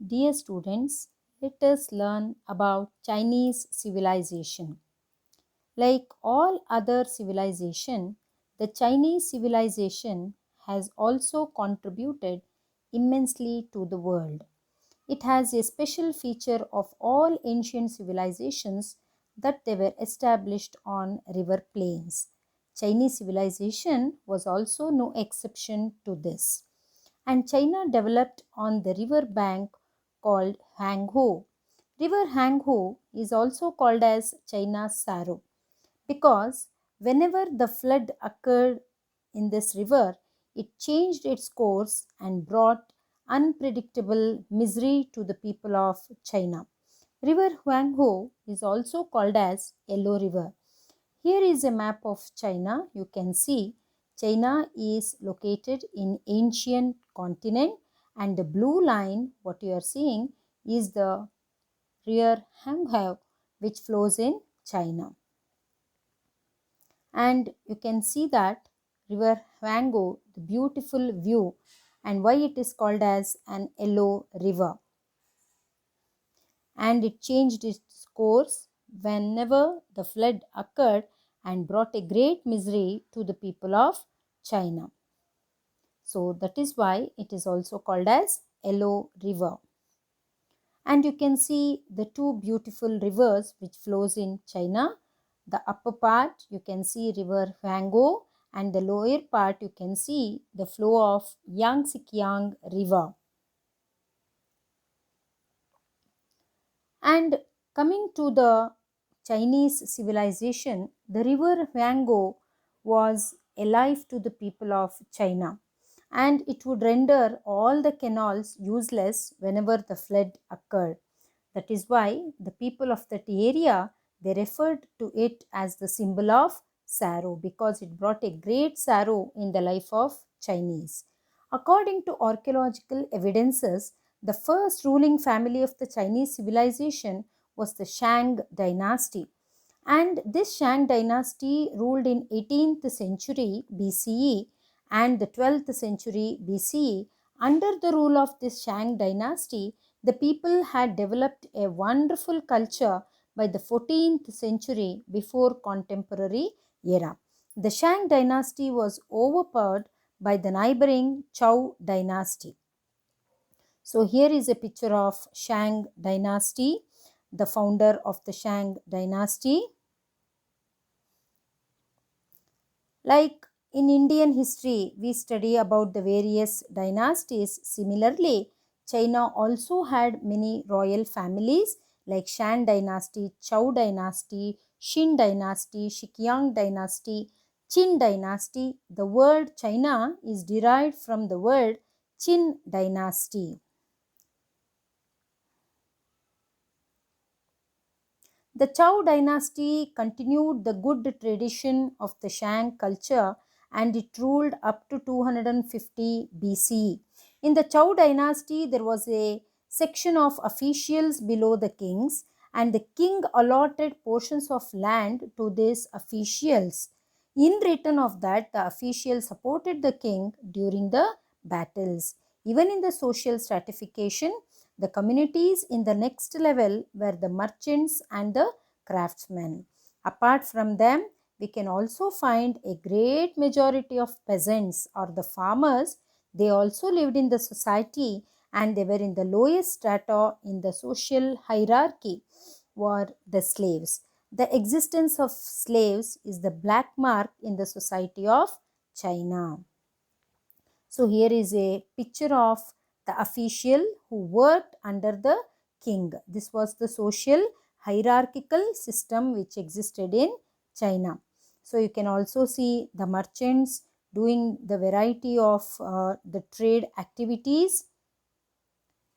Dear students, let us learn about Chinese civilization. Like all other civilization, the Chinese civilization has also contributed immensely to the world. It has a special feature of all ancient civilizations that they were established on river plains. Chinese civilization was also no exception to this. And China developed on the river bank called Hangzhou. River Hangzhou is also called as China's Saro because whenever the flood occurred in this river, it changed its course and brought unpredictable misery to the people of China. River Huanghe is also called as Yellow River. Here is a map of China. You can see China is located in ancient continent, and the blue line what you are seeing is the river Hangzhou which flows in China. And you can see that river Huanghe, the beautiful view, and why it is called as an yellow river. And it changed its course whenever the flood occurred and brought a great misery to the people of China. So that is why it is also called as Yellow River. And you can see the two beautiful rivers which flows in China. The upper part you can see river Huanghe, and the lower part you can see the flow of Yangtze-Kiang River. And coming to the Chinese civilization, the river Huanghe was alive to the people of China, and it would render all the canals useless whenever the flood occurred. That is why the people of that area, they referred to it as the symbol of sorrow because it brought a great sorrow in the life of Chinese. According to archaeological evidences, the first ruling family of the Chinese civilization was the Shang dynasty. And this Shang dynasty ruled in 18th century BCE and the 12th century BCE. Under the rule of this Shang dynasty, the people had developed a wonderful culture by the 14th century before contemporary era. The Shang dynasty was overpowered by the neighboring Zhou dynasty. So here is a picture of Shang dynasty, the founder of the Shang dynasty. Like in Indian history, we study about the various dynasties. Similarly, China also had many royal families like Shan dynasty, Zhou dynasty, Xin dynasty, Shikyang dynasty, Qin dynasty. The word China is derived from the word Qin dynasty. The Zhou dynasty continued the good tradition of the Shang culture and it ruled up to 250 BCE. In the Zhou dynasty, there was a section of officials below the kings, and the king allotted portions of land to these officials. In return of that, the officials supported the king during the battles. Even in the social stratification, the communities in the next level were the merchants and the craftsmen. Apart from them, we can also find a great majority of peasants or the farmers. They also lived in the society and they were in the lowest strata in the social hierarchy were the slaves. The existence of slaves is the black mark in the society of China. So here is a picture of the official who worked under the king. This was the social hierarchical system which existed in China. So you can also see the merchants doing the variety of the trade activities,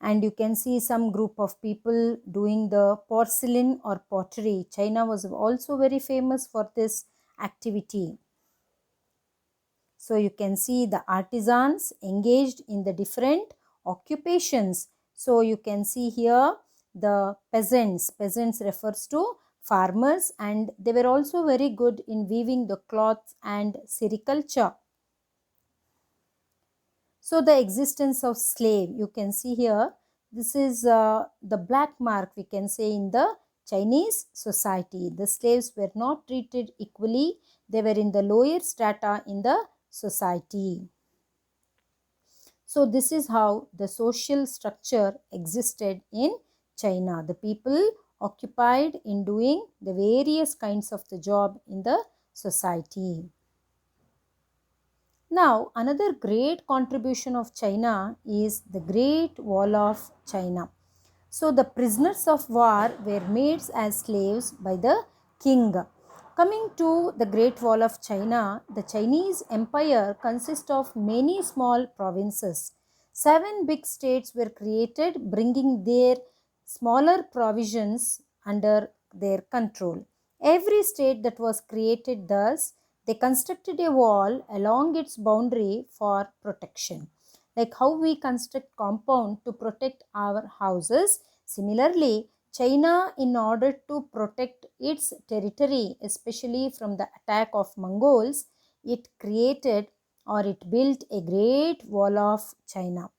and you can see some group of people doing the porcelain or pottery. China was also very famous for this activity. So you can see the artisans engaged in the different occupations. So you can see here the peasants. Peasants refers to farmers, and they were also very good in weaving the cloths and sericulture. So the existence of slave, you can see here This is the black mark, we can say, in the Chinese society. The slaves were not treated equally. They were in the lower strata in the society. So this is how the social structure existed in China. The people occupied in doing the various kinds of the job in the society. Now, another great contribution of China is the Great Wall of China. So, the prisoners of war were made as slaves by the king. Coming to the Great Wall of China, the Chinese Empire consists of many small provinces. 7 big states were created, bringing their smaller provisions under their control. Every state that was created thus, they constructed a wall along its boundary for protection. Like how we construct compound to protect our houses, similarly, China, in order to protect its territory, especially from the attack of Mongols, it created or it built a great wall of China.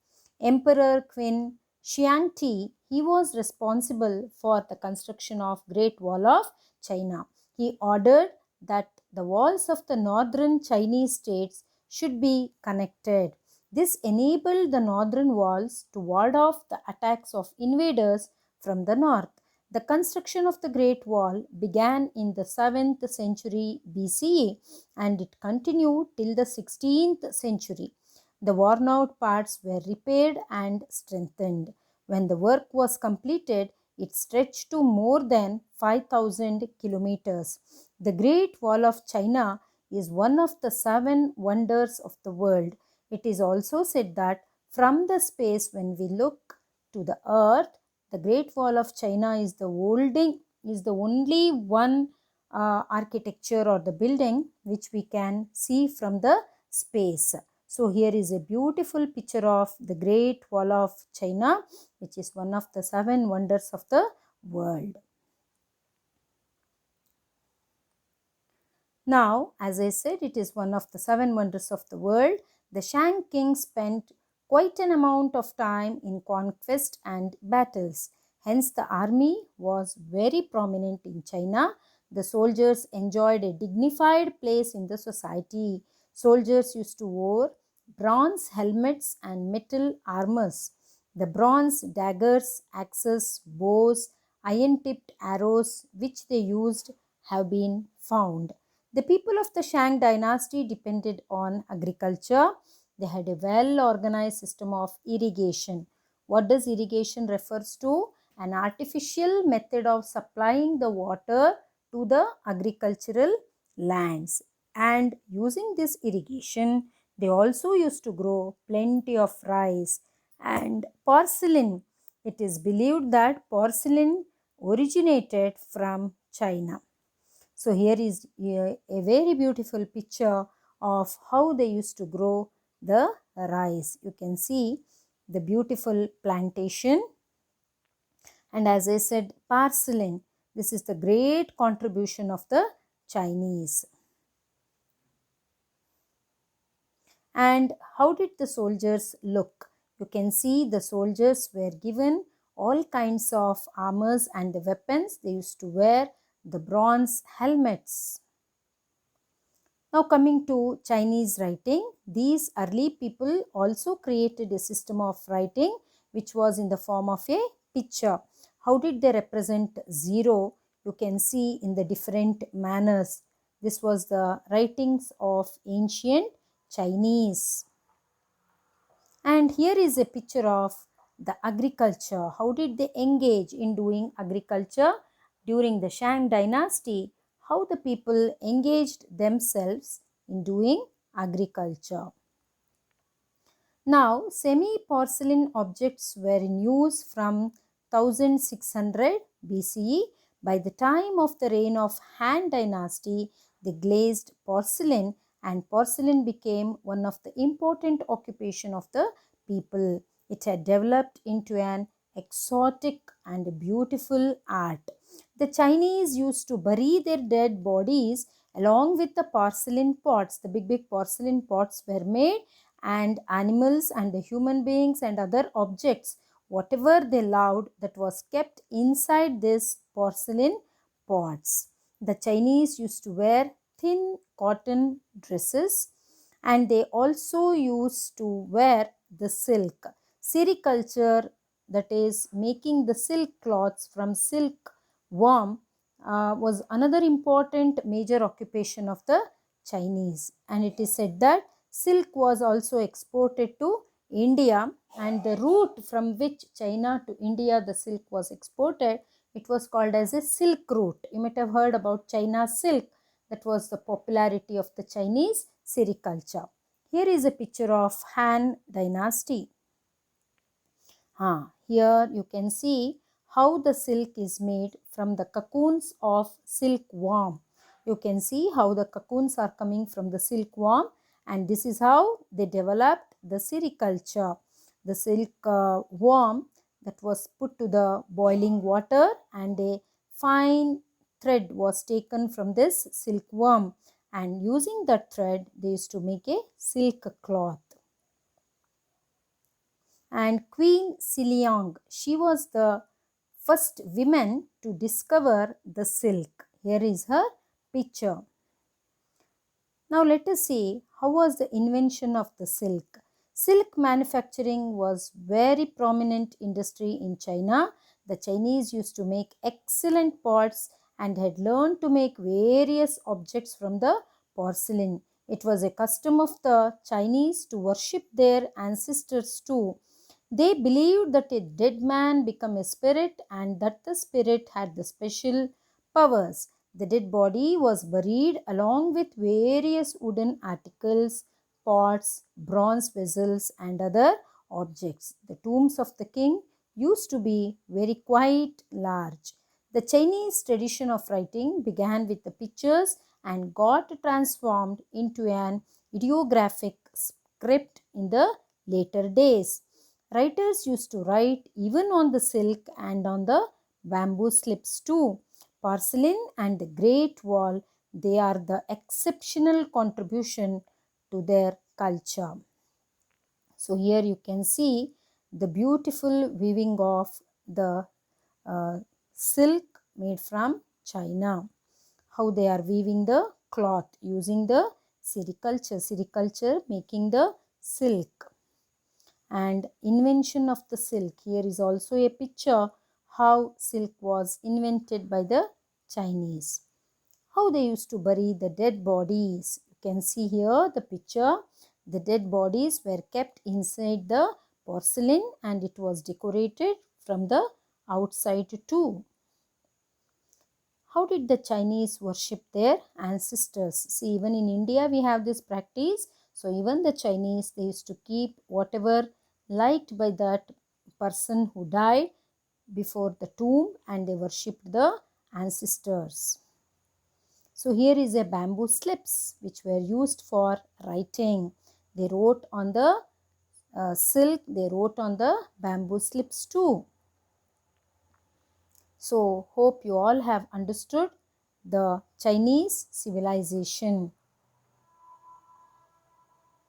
Emperor Qin Shi, he was responsible for the construction of Great Wall of China. He ordered that the walls of the northern Chinese states should be connected. This enabled the northern walls to ward off the attacks of invaders from the north. The construction of the Great Wall began in the 7th century BCE and it continued till the 16th century. The worn out parts were repaired and strengthened. When the work was completed, it stretched to more than 5,000 kilometers. The Great Wall of China is one of the 7 wonders of the world. It is also said that from the space when we look to the earth, the Great Wall of China is the only one architecture or the building which we can see from the space. So here is a beautiful picture of the Great Wall of China, which is one of the 7 wonders of the world. Now, as I said, it is one of the 7 wonders of the world. The Shang king spent quite an amount of time in conquest and battles. Hence, the army was very prominent in China. The soldiers enjoyed a dignified place in the society. Soldiers used to wear bronze helmets and metal armors. The bronze daggers, axes, bows, iron-tipped arrows which they used have been found. The people of the Shang dynasty depended on agriculture. They had a well-organized system of irrigation. What does irrigation refers to? An artificial method of supplying the water to the agricultural lands. And using this irrigation, they also used to grow plenty of rice and porcelain. It is believed that porcelain originated from China. So here is a very beautiful picture of how they used to grow the rice. You can see the beautiful plantation. And as I said, porcelain. This is the great contribution of the Chinese. And how did the soldiers look? You can see the soldiers were given all kinds of armors and the weapons. They used to wear the bronze helmets. Now coming to Chinese writing, these early people also created a system of writing which was in the form of a picture. How did they represent 0? You can see in the different manners. This was the writings of ancient Chinese. And here is a picture of the agriculture. How did they engage in doing agriculture during the Shang dynasty? How the people engaged themselves in doing agriculture. Now, semi-porcelain objects were in use from 1600 BCE. By the time of the reign of Han dynasty, the glazed porcelain and porcelain became one of the important occupation of the people. It had developed into an exotic and beautiful art. The Chinese used to bury their dead bodies along with the porcelain pots. The big porcelain pots were made and animals and the human beings and other objects whatever they loved that was kept inside these porcelain pots. The Chinese used to wear thin cotton dresses, and they also used to wear the silk. Sericulture, that is making the silk cloths from silk worm, was another important major occupation of the Chinese, and it is said that silk was also exported to India, and the route from which China to India the silk was exported, it was called as a silk route. You might have heard about China's silk. That was the popularity of the Chinese sericulture. Here is a picture of Han Dynasty. Here you can see how the silk is made from the cocoons of silkworm. You can see how the cocoons are coming from the silkworm, and this is how they developed the sericulture. The silk worm that was put to the boiling water, and a fine thread was taken from this silkworm, and using that thread they used to make a silk cloth. And Queen Siliang, she was the first woman to discover the silk. Here is her picture. Now let us see how was the invention of the silk. Silk manufacturing was very prominent industry in China. The Chinese used to make excellent pots and had learned to make various objects from the porcelain. It was a custom of the Chinese to worship their ancestors too. They believed that a dead man became a spirit and that the spirit had the special powers. The dead body was buried along with various wooden articles, pots, bronze vessels, and other objects. The tombs of the king used to be very quite large. The Chinese tradition of writing began with the pictures and got transformed into an ideographic script in the later days. Writers used to write even on the silk and on the bamboo slips too. Porcelain and the Great Wall, they are the exceptional contribution to their culture. So here you can see the beautiful weaving of the silk made from China. How they are weaving the cloth using the sericulture making the silk. And invention of the silk. Here is also a picture how silk was invented by the Chinese. How they used to bury the dead bodies. You can see here the picture. The dead bodies were kept inside the porcelain and it was decorated from the outside too. How did the Chinese worship their ancestors? See, even in India we have this practice. So even the Chinese, they used to keep whatever liked by that person who died before the tomb, and they worshipped the ancestors. So here is a bamboo slips which were used for writing. They wrote on the silk, they wrote on the bamboo slips too. So hope you all have understood the Chinese civilization.